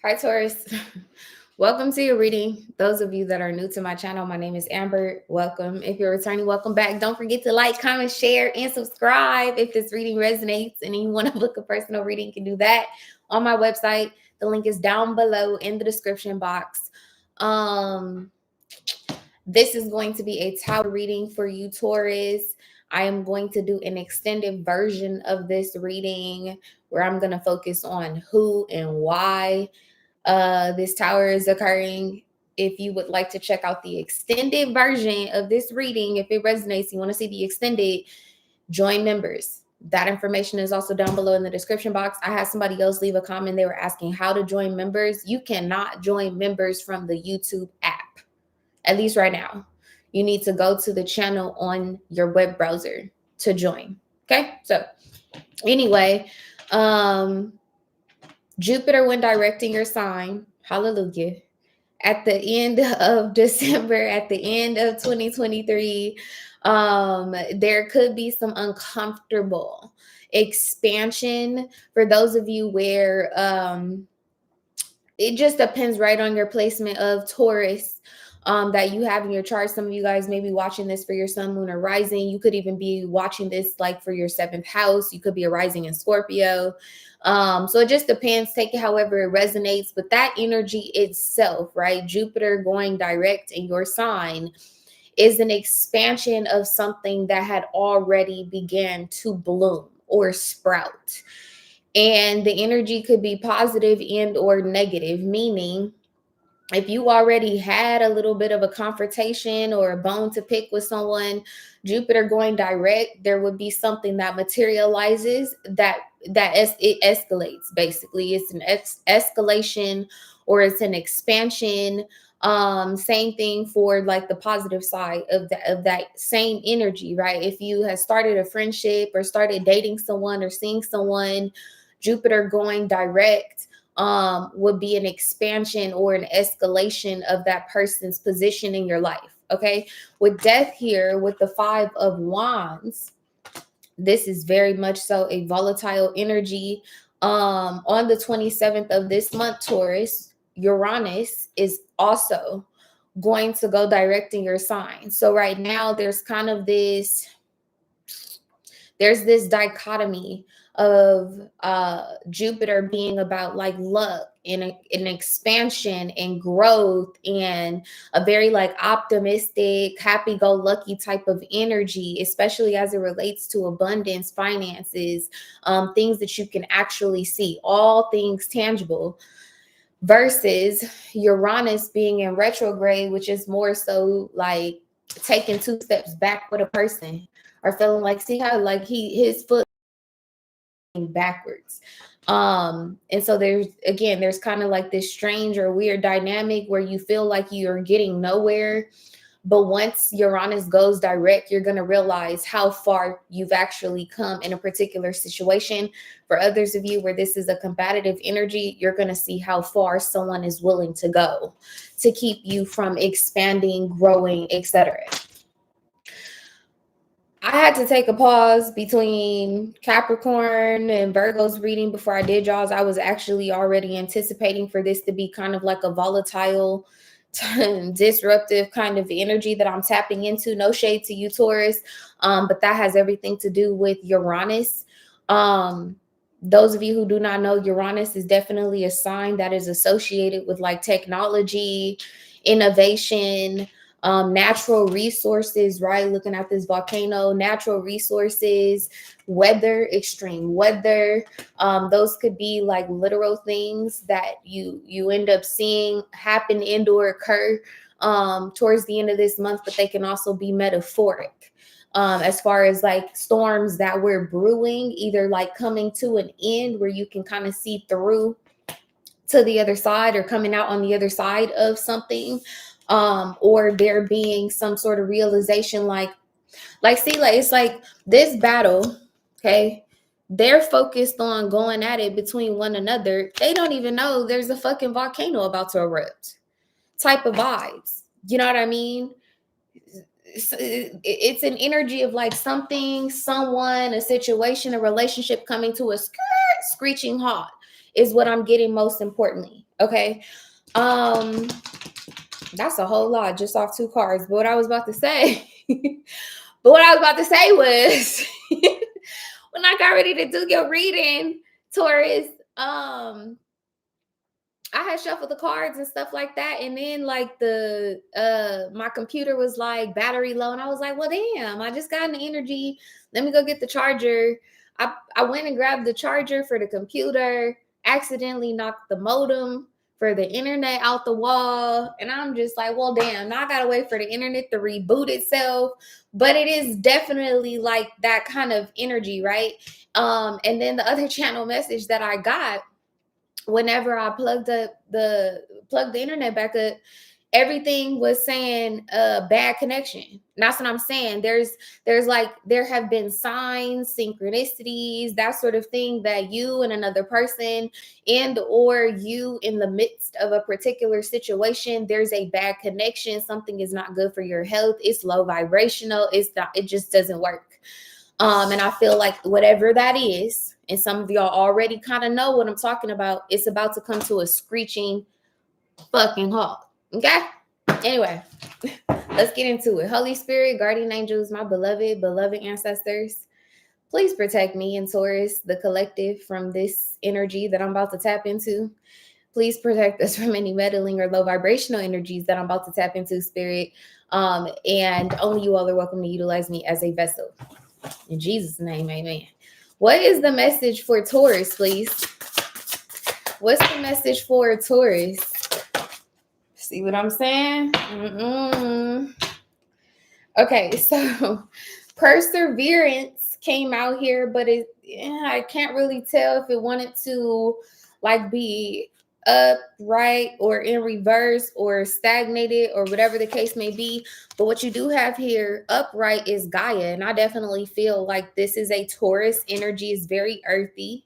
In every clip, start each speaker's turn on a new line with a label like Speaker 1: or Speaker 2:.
Speaker 1: Hi, Taurus. Welcome to your reading. Those of you that are new to my channel, my name is Amber. Welcome. If you're returning, welcome back. Don't forget to like, comment, share, and subscribe. If this reading resonates and you want to book a personal reading, you can do that on my website. The link is down below in the description box. This is going to be a tarot reading for you, Taurus. I am going to do an extended version of this reading where I'm going to focus on who and why this tower is occurring. If you would like to check out the extended version of this reading, if it resonates, you want to see the extended, join members. That information is also down below in the description box. I had somebody else leave a comment. They were asking how to join members. You cannot join members from the YouTube app, at least right now. You need to go to the channel on your web browser to join. Okay, so anyway, Jupiter, when directing your sign, hallelujah, at the end of December, at the end of 2023, there could be some uncomfortable expansion for those of you where it just depends right on your placement of Taurus that you have in your chart. Some of you guys may be watching this for your sun, moon, or rising. You could even be watching this like for your 7th house. You could be a rising in Scorpio. So it just depends. Take it however it resonates. But that energy itself, right? Jupiter going direct in your sign is an expansion of something that had already began to bloom or sprout. And the energy could be positive and or negative, meaning if you already had a little bit of a confrontation or a bone to pick with someone, Jupiter going direct, there would be something that materializes it escalates. Basically, it's an escalation or it's an expansion. Same thing for like the positive side of that same energy, right? If you have started a friendship or started dating someone or seeing someone, Jupiter going direct would be an expansion or an escalation of that person's position in your life. Okay, with death here, with the 5 of Wands, this is very much so a volatile energy. On the 27th of this month, Taurus, Uranus is also going to go direct in your sign. So right now there's kind of this dichotomy of Jupiter being about like luck and an expansion and growth and a very like optimistic, happy-go-lucky type of energy, especially as it relates to abundance, finances, things that you can actually see, all things tangible, versus Uranus being in retrograde, which is more so like taking 2 steps back with a person or feeling like, see how like his foot backwards. And so there's kind of like this strange or weird dynamic where you feel like you're getting nowhere, but once Uranus goes direct, you're going to realize how far you've actually come in a particular situation. For others of you where this is a combative energy, you're going to see how far someone is willing to go to keep you from expanding, growing, etc. I had to take a pause between Capricorn and Virgo's reading before I did y'all's. I was actually already anticipating for this to be kind of like a volatile, disruptive kind of energy that I'm tapping into. No shade to you, Taurus, but that has everything to do with Uranus. Those of you who do not know, Uranus is definitely a sign that is associated with like technology, innovation, natural resources, right? Looking at this volcano, natural resources, weather, extreme weather. Those could be like literal things that you end up seeing happen and or occur towards the end of this month, but they can also be metaphoric. As far as like storms that we're brewing, either like coming to an end where you can kind of see through to the other side or coming out on the other side of something, or there being some sort of realization see, like it's like this battle, okay, they're focused on going at it between one another. They don't even know there's a fucking volcano about to erupt type of vibes. You know what I mean? It's an energy of like something, someone, a situation, a relationship coming to a screeching halt is what I'm getting most importantly. Okay. That's a whole lot just off 2 cards. But what I was about to say, was when I got ready to do your reading, Taurus, I had shuffled the cards and stuff like that. And then like my computer was like battery low. And I was like, well, damn, I just got an energy. Let me go get the charger. I went and grabbed the charger for the computer, accidentally knocked the modem for the internet out the wall. And I'm just like, well, damn, now I gotta wait for the internet to reboot itself. But it is definitely like that kind of energy, right? And then the other channel message that I got whenever I plugged the internet back up, everything was saying bad connection. And that's what I'm saying. There have been signs, synchronicities, that sort of thing, that you and another person, and or you in the midst of a particular situation, there's a bad connection. Something is not good for your health. It's low vibrational. It just doesn't work. And I feel like whatever that is, and some of y'all already kind of know what I'm talking about, it's about to come to a screeching fucking halt. Okay? Anyway, let's get into it. Holy Spirit, guardian angels, my beloved ancestors, please protect me and Taurus, the collective, from this energy that I'm about to tap into. Please protect us from any meddling or low vibrational energies that I'm about to tap into, Spirit. And only you all are welcome to utilize me as a vessel. In Jesus' name, amen. What is the message for Taurus, please? What's the message for Taurus? See what I'm saying? Okay, so perseverance came out here, but I can't really tell if it wanted to like be upright or in reverse or stagnated or whatever the case may be. But what you do have here upright is Gaia, and I definitely feel like this is a Taurus energy. Is very earthy.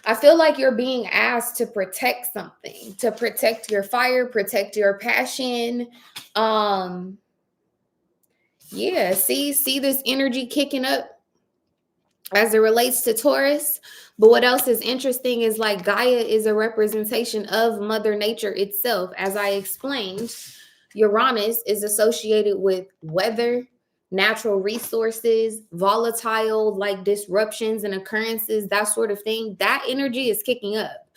Speaker 1: I feel like you're being asked to protect something, to protect your fire, protect your passion. Yeah, see this energy kicking up as it relates to Taurus. But what else is interesting is like Gaia is a representation of Mother Nature itself. As I explained, Uranus is associated with weather, natural resources, volatile like disruptions and occurrences, that sort of thing. That energy is kicking up.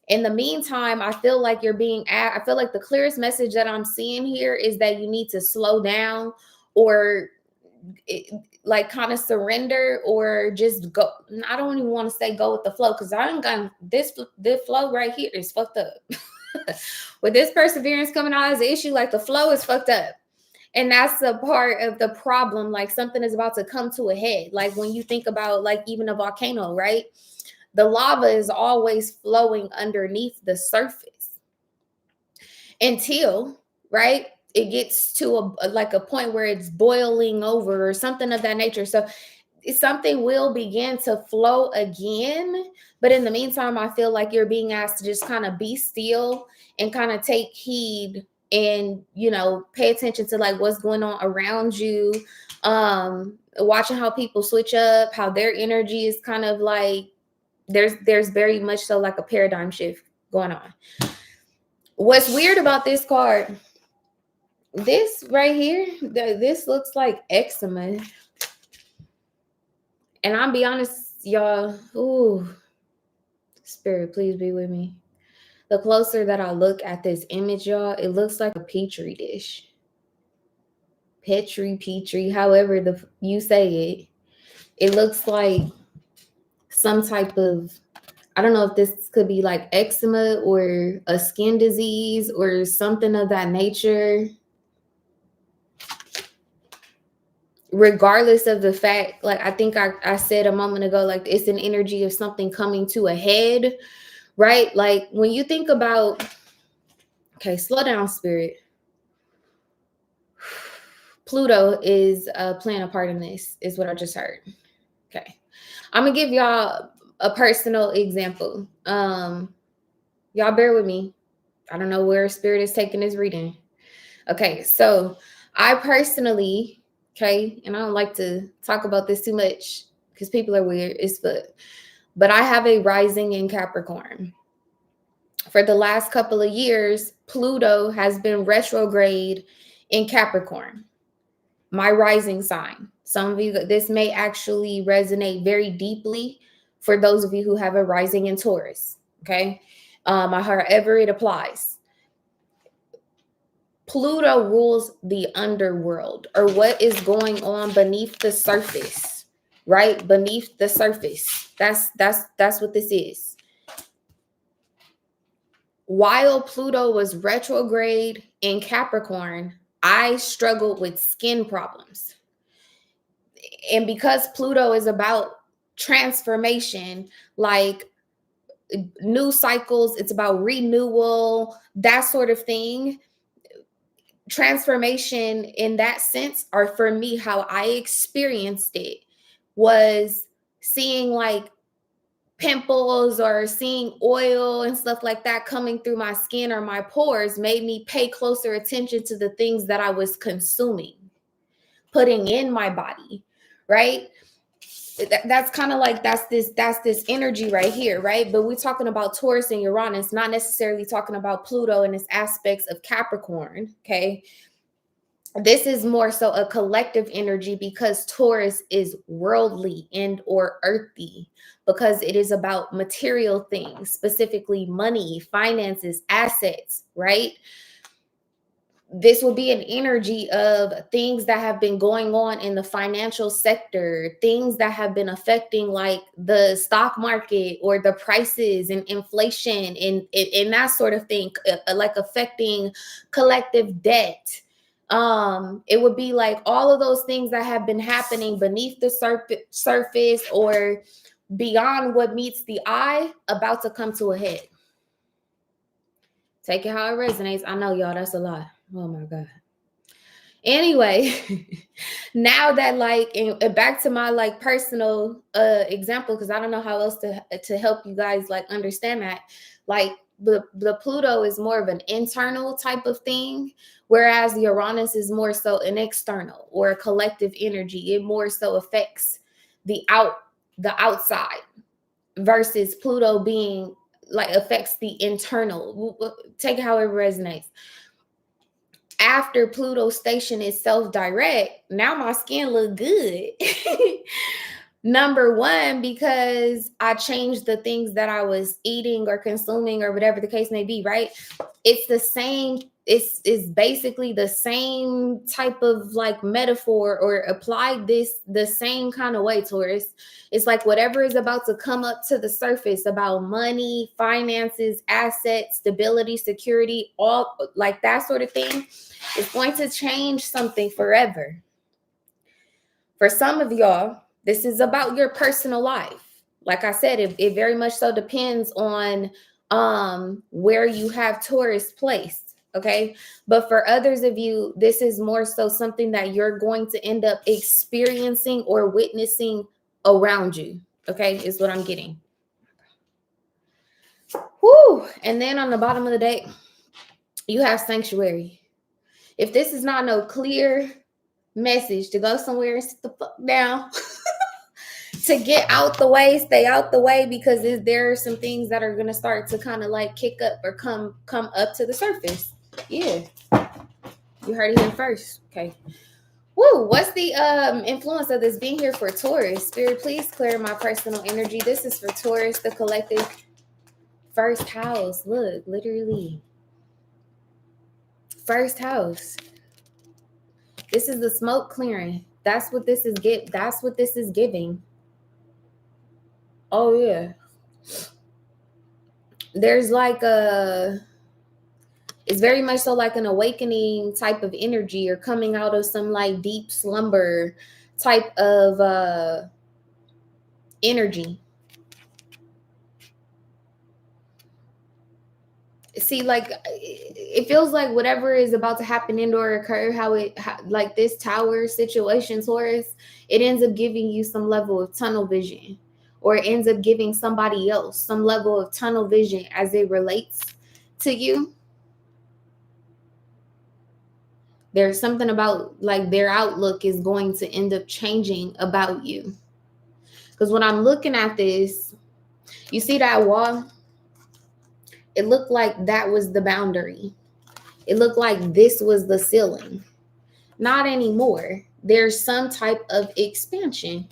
Speaker 1: In the meantime, I feel like I feel like the clearest message that I'm seeing here is that you need to slow down, or like kind of surrender, or just go. I don't even want to say go with the flow, because I ain't got this flow right here is fucked up. With this perseverance coming out as an issue, like the flow is fucked up. And that's a part of the problem. Like something is about to come to a head. Like when you think about like even a volcano, right? The lava is always flowing underneath the surface until, right, it gets to a point where it's boiling over or something of that nature. So something will begin to flow again. But in the meantime, I feel like you're being asked to just kind of be still and kind of take heed and, pay attention to like what's going on around you. Watching how people switch up, how their energy is kind of like, there's very much so like a paradigm shift going on. What's weird about this card, this right here, this looks like eczema. And I'll be honest, y'all, ooh, Spirit, please be with me. The closer that I look at this image, y'all, it looks like a petri dish. Petri, however you say it. It looks like some type of, I don't know if this could be like eczema or a skin disease or something of that nature. Regardless of the fact, like I think I said a moment ago, like it's an energy of something coming to a head, right? Like when you think about, okay, slow down, Spirit. Pluto is playing a part in this, is what I just heard. Okay. I'm gonna give y'all a personal example. Y'all bear with me. I don't know where Spirit is taking this reading. Okay, so I personally, okay, and I don't like to talk about this too much because people are weird as fuck. but I have a rising in Capricorn. For the last couple of years, Pluto has been retrograde in Capricorn, my rising sign. Some of you, this may actually resonate very deeply for those of you who have a rising in Taurus, okay? However it applies. Pluto rules the underworld, or what is going on beneath the surface, right? Beneath the surface. That's what this is. While Pluto was retrograde in Capricorn, I struggled with skin problems. And because Pluto is about transformation, like new cycles, it's about renewal, that sort of thing. Transformation in that sense, or for me, how I experienced it was seeing like pimples or seeing oil and stuff like that coming through my skin or my pores made me pay closer attention to the things that I was consuming, putting in my body, right? That's kind of like that's this energy right here, right? But we're talking about Taurus and Uranus, not necessarily talking about Pluto and its aspects of Capricorn, okay? This is more so a collective energy because Taurus is worldly and or earthy, because it is about material things, specifically money, finances, assets, right? This will be an energy of things that have been going on in the financial sector, things that have been affecting like the stock market or the prices and inflation and that sort of thing, like affecting collective debt. It would be like all of those things that have been happening beneath the surface or beyond what meets the eye about to come to a head. Take it how it resonates. I know, y'all, that's a lot. Oh my God. Anyway, now that like, and back to my like personal example, because I don't know how else to help you guys like understand that. Like the Pluto is more of an internal type of thing, whereas the Uranus is more so an external or a collective energy. It more so affects the outside, versus Pluto being like affects the internal. Take it however it resonates. After Pluto station is self-direct, now my skin look good. Number one, because I changed the things that I was eating or consuming or whatever the case may be, right? It's the same, it's basically the same type of like metaphor, or apply this the same kind of way, Taurus. It's like whatever is about to come up to the surface about money, finances, assets, stability, security, all like that sort of thing, is going to change something forever. For some of y'all, this is about your personal life. Like I said, it very much so depends on where you have Taurus placed, okay? But for others of you, this is more so something that you're going to end up experiencing or witnessing around you, okay? Is what I'm getting. Whoo! And then on the bottom of the deck, you have sanctuary. If this is not no clear message to go somewhere and sit the fuck down, to get out the way, stay out the way, because there are some things that are going to start to kind of like kick up or come up to the surface. Yeah, you heard it here first. Okay. Woo, what's the influence of this being here for Taurus? Spirit, please clear my personal energy. This is for Taurus, the collective first house. Look, literally first house. This is the smoke clearing. That's what this is that's what this is giving. Oh yeah. There's like it's very much so like an awakening type of energy, or coming out of some like deep slumber type of energy. See, like it feels like whatever is about to happen and or occur, like this tower situation, Taurus, it ends up giving you some level of tunnel vision, or it ends up giving somebody else some level of tunnel vision as it relates to you. There's something about like their outlook is going to end up changing about you. Because when I'm looking at this, You see that wall? It looked like that was the boundary. It looked like this was the ceiling. Not anymore. There's some type of expansion.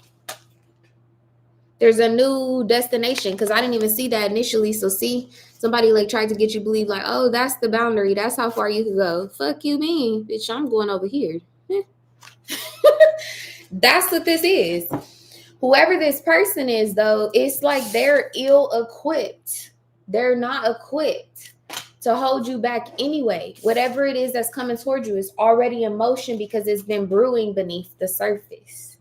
Speaker 1: There's a new destination, because I didn't even see that initially. So see, somebody like tried to get you to believe like, oh, that's the boundary. That's how far you could go. Fuck you mean, bitch, I'm going over here. That's what this is. Whoever this person is, though, it's like they're ill-equipped. They're not equipped to hold you back anyway. Whatever it is that's coming towards you is already in motion because it's been brewing beneath the surface.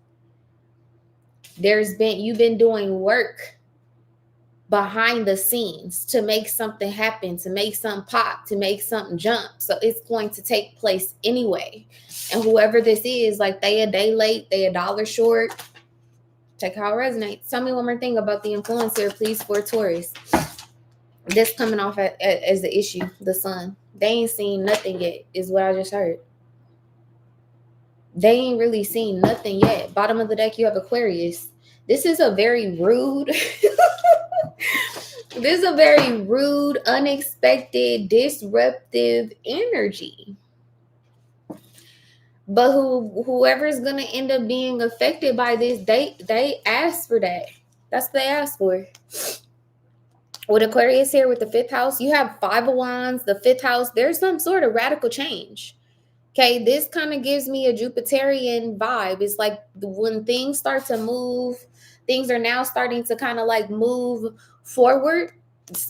Speaker 1: You've been doing work behind the scenes to make something happen, to make something pop, to make something jump. So it's going to take place anyway. And whoever this is, like they a day late, they $1 short. Check how it resonates. Tell me one more thing about the influencer, please, for Taurus. This coming off as the issue, the sun. They ain't seen nothing yet, is what I just heard. They ain't really seen nothing yet. Bottom of the deck, you have Aquarius. This is a very rude, this is a very rude, unexpected, disruptive energy. But whoever's gonna end up being affected by this, they asked for that. That's what they asked for. With Aquarius here with the 5th house, you have 5 of Wands, the 5th house. There's some sort of radical change. Okay, this kind of gives me a Jupiterian vibe. It's like when things start to move, things are now starting to kind of like move forward.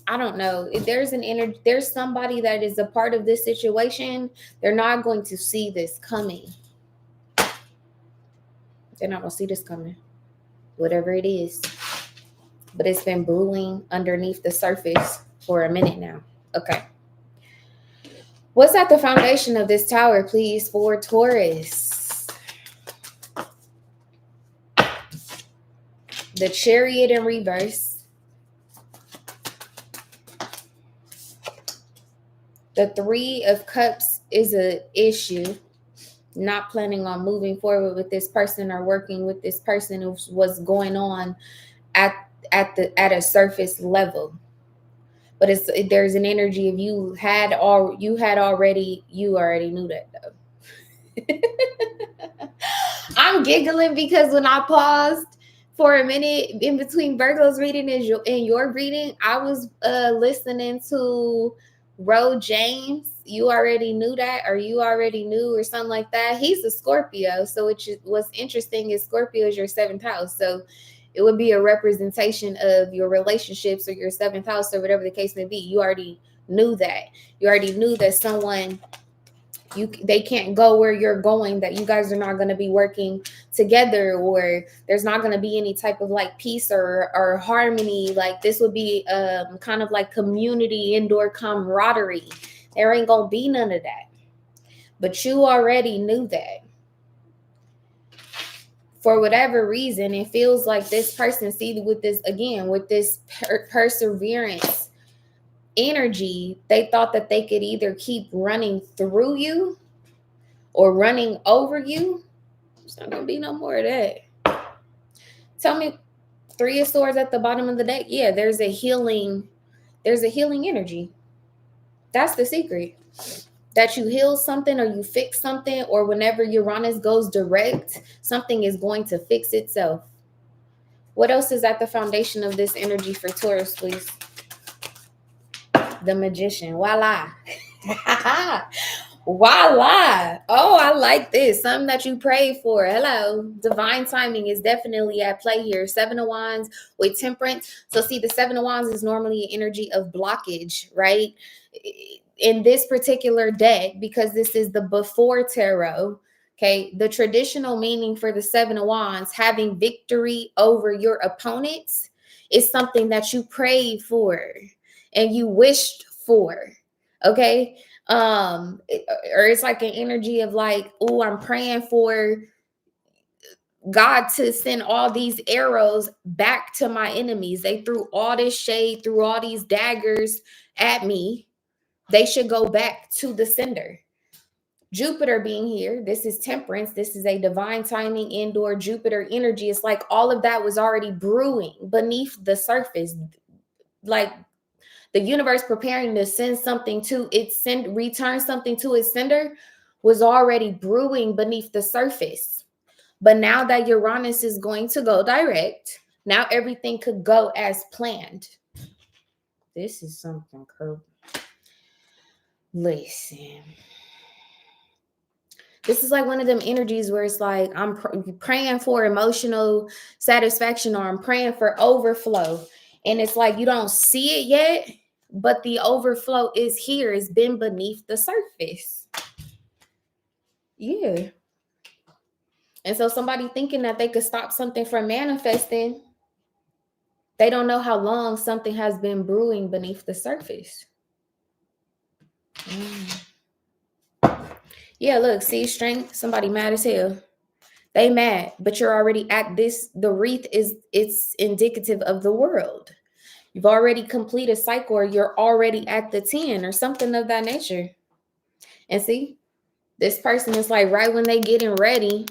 Speaker 1: I don't know. If there's somebody that is a part of this situation, they're not going to see this coming. They're not going to see this coming. Whatever it is. But it's been brewing underneath the surface for a minute now. Okay. What's at the foundation of this tower, please, for Taurus? The Chariot in reverse. The 3 of Cups is an issue. Not planning on moving forward with this person or working with this person who was going on at a surface level. But there's an energy of you already knew that though. I'm giggling because when I paused for a minute in between Virgo's reading and your reading, I was listening to Ro James. You already knew that, or you already knew, or something like that. He's a Scorpio, so what's interesting is Scorpio is your 7th house, so it would be a representation of your relationships or your 7th house or whatever the case may be. You already knew that. You already knew that someone, they can't go where you're going, that you guys are not going to be working together, or there's not going to be any type of like peace or harmony. Like this would be kind of like community, indoor camaraderie. There ain't going to be none of that. But you already knew that. For whatever reason, it feels like this person, see, with this perseverance energy, they thought that they could either keep running through you or running over you. There's not gonna be no more of that. Tell me, 3 of Swords at the bottom of the deck. Yeah, there's a healing energy. That's the secret. That you heal something or you fix something, or whenever Uranus goes direct, something is going to fix itself. What else is at the foundation of this energy for Taurus, please? The Magician. Voila. Voila. Oh, I like this. Something that you prayed for. Hello. Divine timing is definitely at play here. 7 of Wands with Temperance. So see, the 7 of Wands is normally an energy of blockage, right? In this particular deck, because this is the before tarot, okay, the traditional meaning for the 7 of Wands, having victory over your opponents, is something that you prayed for and you wished for, okay? Or it's like an energy of like, oh, I'm praying for God to send all these arrows back to my enemies. They threw all this shade, threw all these daggers at me. They should go back to the sender. Jupiter being here, this is temperance. This is a divine timing indoor Jupiter energy. It's like all of that was already brewing beneath the surface. Like the universe preparing to send something to its return something to its sender was already brewing beneath the surface. But now that Uranus is going to go direct, now everything could go as planned. This is something curvy. Listen. This is like one of them energies where it's like I'm praying for emotional satisfaction, or I'm praying for overflow. And it's like you don't see it yet, but the overflow is here. It's been beneath the surface. Yeah. And so somebody thinking that they could stop something from manifesting, they don't know how long something has been brewing beneath the surface. Yeah, look, see strength, somebody mad as hell. They mad, but you're already at this. The wreath it's indicative of the world. You've already completed a cycle, or you're already at the 10 or something of that nature. And see, this person is like right when they getting ready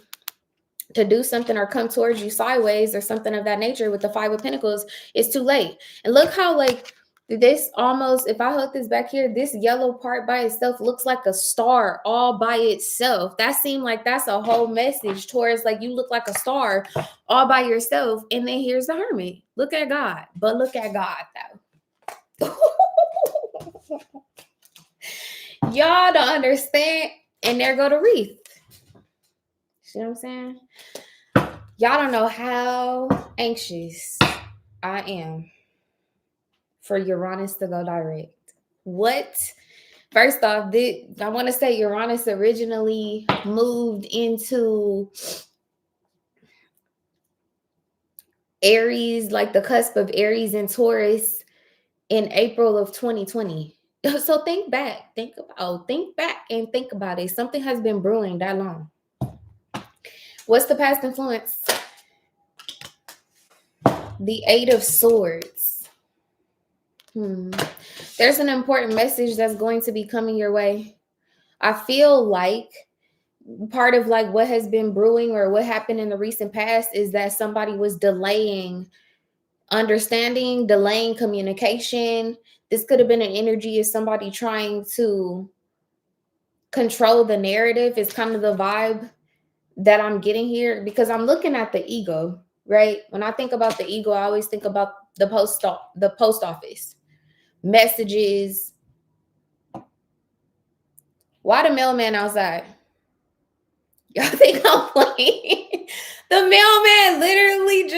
Speaker 1: to do something or come towards you sideways or something of that nature with the 5 of Pentacles, it's too late. And look how like this almost, if I hook this back here, this yellow part by itself looks like a star all by itself. That seemed like that's a whole message towards like you look like a star all by yourself. And then here's the Hermit. Look at God. But look at God though. Y'all don't understand. And there go the wreath. See what I'm saying? Y'all don't know how anxious I am for Uranus to go direct. What? First off, I want to say Uranus originally moved into Aries, like the cusp of Aries and Taurus in April of 2020. So think back and think about it. Something has been brewing that long. What's the past influence? The 8 of Swords. There's an important message that's going to be coming your way. I feel like part of like what has been brewing or what happened in the recent past is that somebody was delaying understanding, delaying communication. This could have been an energy of somebody trying to control the narrative. Is kind of the vibe that I'm getting here, because I'm looking at the ego, right? When I think about the ego, I always think about the post office, messages. Why the mailman outside? Y'all think I'm playing? The mailman literally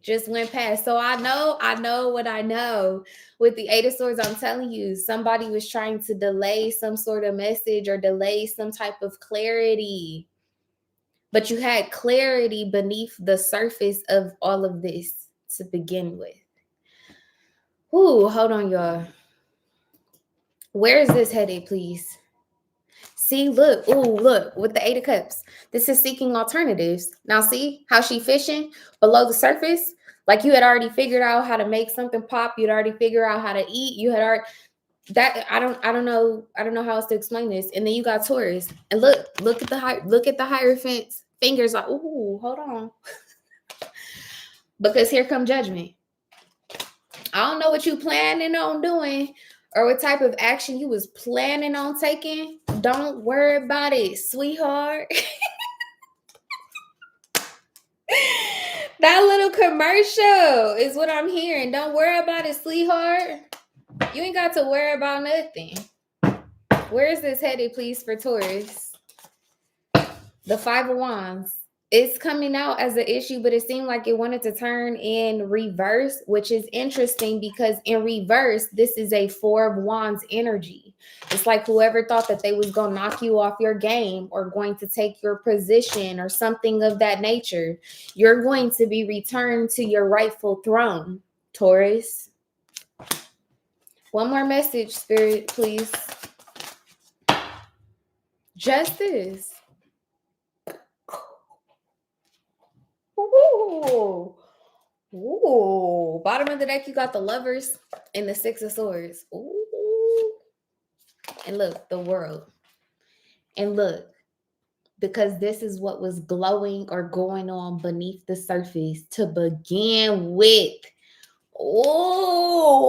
Speaker 1: just went past. So I know what I know. With the 8 of Swords, I'm telling you, somebody was trying to delay some sort of message or delay some type of clarity. But you had clarity beneath the surface of all of this to begin with. Ooh, hold on, y'all. Where is this headed, please? See, look, with the 8 of Cups. This is seeking alternatives. Now, see how she fishing below the surface? Like you had already figured out how to make something pop. You'd already figured out how to eat. You had already that I don't know how else to explain this. And then you got Taurus. And look at the Hierophant's fingers like, ooh, hold on. Because here come Judgment. I don't know what you planning on doing or what type of action you was planning on taking. Don't worry about it, sweetheart. That little commercial is what I'm hearing. Don't worry about it, sweetheart. You ain't got to worry about nothing. Where is this headed, please, for Taurus? The 5 of Wands. It's coming out as an issue, but it seemed like it wanted to turn in reverse, which is interesting because in reverse, this is a 4 of Wands energy. It's like whoever thought that they was going to knock you off your game or going to take your position or something of that nature, you're going to be returned to your rightful throne, Taurus. One more message, Spirit, please. Justice. Ooh. Bottom of the deck, you got the Lovers and the 6 of Swords. Ooh. And look, the world. And look, because this is what was glowing or going on beneath the surface to begin with. Oh,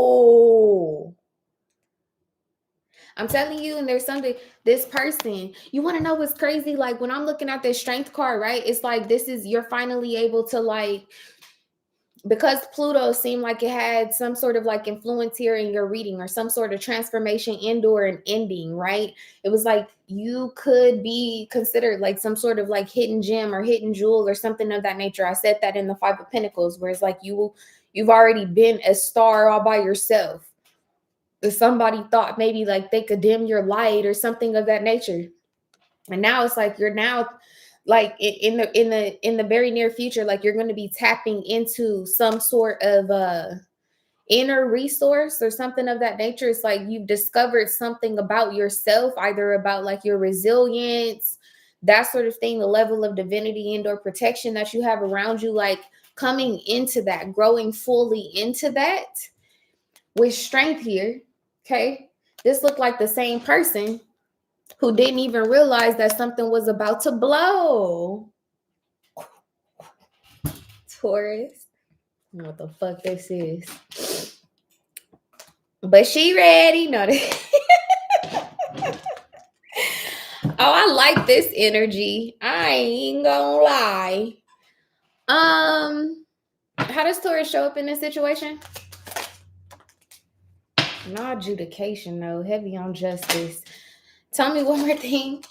Speaker 1: I'm telling you, and there's something, this person, you want to know what's crazy? Like when I'm looking at this strength card, right? It's like, this is, you're finally able to like, because Pluto seemed like it had some sort of like influence here in your reading or some sort of transformation or an ending, right? It was like you could be considered like some sort of like hidden gem or hidden jewel or something of that nature. I said that in the Five of Pentacles, where it's like you've already been a star all by yourself. If somebody thought maybe like they could dim your light or something of that nature. And now it's like you're now like in the very near future, like you're going to be tapping into some sort of inner resource or something of that nature. It's like you've discovered something about yourself, either about like your resilience, that sort of thing, the level of divinity and or protection that you have around you, like coming into that, growing fully into that with strength here. Okay, this looked like the same person who didn't even realize that something was about to blow. Taurus. I don't know what the fuck this is. But she ready. No. Oh, I like this energy. I ain't gonna lie. How does Taurus show up in this situation? No adjudication, though. Heavy on justice. Tell me one more thing.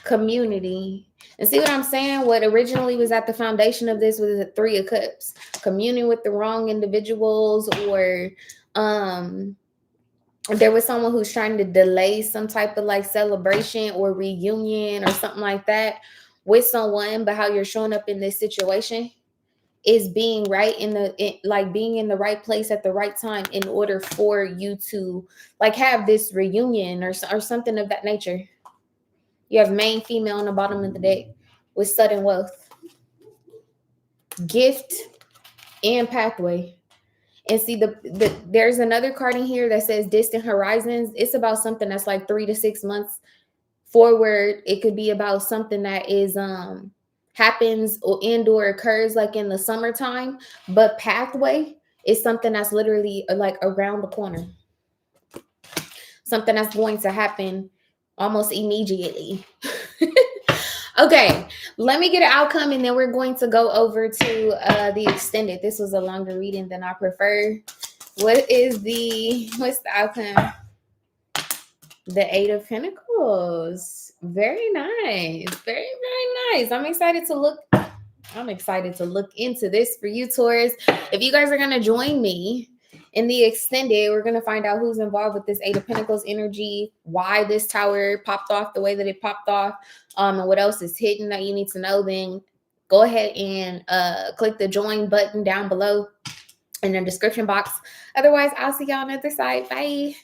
Speaker 1: Community. And see what I'm saying? What originally was at the foundation of this was the Three of Cups. Communing with the wrong individuals, or there was someone who's trying to delay some type of like celebration or reunion or something like that with someone. But how you're showing up in this situation is being right like being in the right place at the right time in order for you to like have this reunion or something of that nature. You have main female on the bottom of the deck with sudden wealth, gift, and pathway. And see, there's another card in here that says distant horizons. It's about something that's like 3 to 6 months forward. It could be about something that is happens or occurs like in the summertime. But pathway is something that's literally like around the corner. Something that's going to happen almost immediately. Okay, let me get an outcome and then we're going to go over to the extended. This was a longer reading than I prefer. What's the outcome? The Eight of Pentacles. Very nice. Very, very nice. I'm excited to look into this for you, Taurus. If you guys are going to join me in the extended, we're going to find out who's involved with this Eight of Pentacles energy, why this tower popped off the way that it popped off, and what else is hidden that you need to know. Then go ahead and click the join button down below in the description box. Otherwise, I'll see y'all on the other side. Bye.